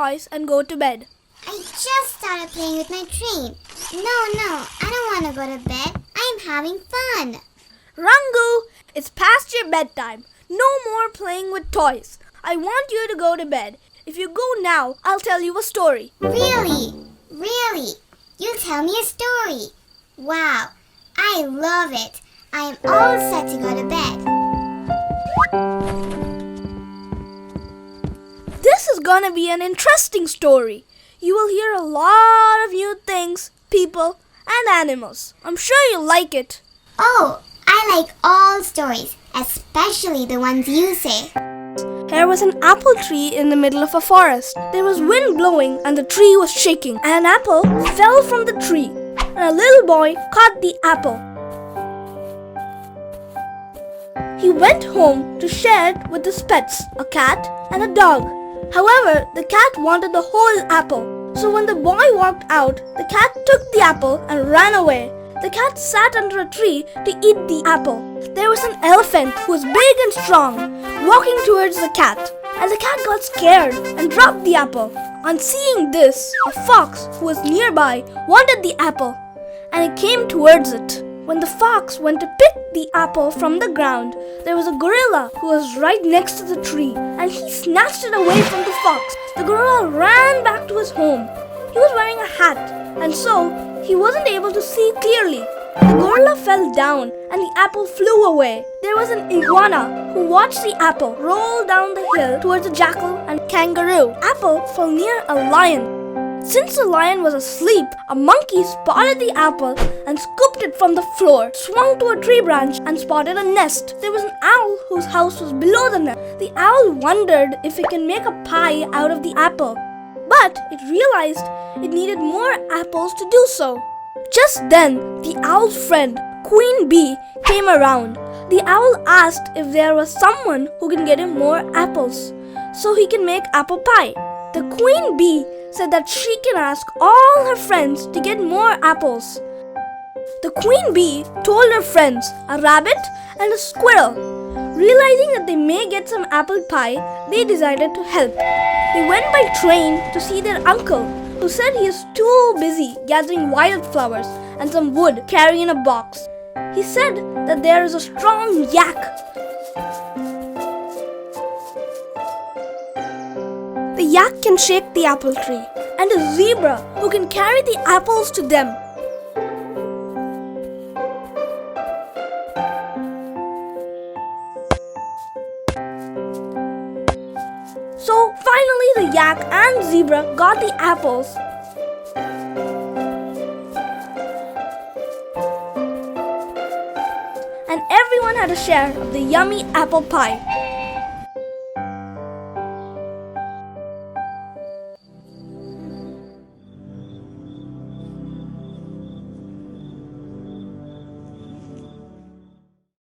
toys and go to bed. I just started playing with my train. No, I don't want to go to bed. I'm having fun. Rungoo, it's past your bedtime. No more playing with toys. I want you to go to bed. If you go now, I'll tell you a story. Really? You tell me a story. Wow, I love it. I am all set to go to bed. This is gonna be an interesting story. You will hear a lot of new things, people, and animals. I'm sure you'll like it. Oh, I like all stories, especially the ones you say. There was an apple tree in the middle of a forest. There was wind blowing and the tree was shaking. And an apple fell from the tree. And a little boy caught the apple. He went home to share it with his pets, a cat and a dog. However, the cat wanted the whole apple. So when the boy walked out, the cat took the apple and ran away. The cat sat under a tree to eat the apple. There was an elephant who was big and strong, walking towards the cat. And the cat got scared and dropped the apple. On seeing this, a fox who was nearby wanted the apple, and it came towards it. When the fox went to pick the apple from the ground, there was a gorilla who was right next to the tree, and he snatched it away from the fox. The gorilla ran back to his home. He was wearing a hat, and so he wasn't able to see clearly. The gorilla fell down, and the apple flew away. There was an iguana who watched the apple roll down the hill towards a jackal and kangaroo. Apple fell near a lion. Since the lion was asleep, a monkey spotted the apple and scooped it from the floor, swung to a tree branch and spotted a nest. There was an owl whose house was below the nest. The owl wondered if it can make a pie out of the apple, but it realized it needed more apples to do so. Just then, the owl's friend, Queen Bee, came around. The owl asked if there was someone who can get him more apples so he can make apple pie. The Queen Bee said that she can ask all her friends to get more apples. The Queen Bee told her friends, a rabbit and a squirrel. Realizing that they may get some apple pie, they decided to help. They went by train to see their uncle, who said he is too busy gathering wildflowers and some wood carried in a box. He said that there is a strong yak. The yak can shake the apple tree, and a zebra who can carry the apples to them. So finally the yak and zebra got the apples. And everyone had a share of the yummy apple pie.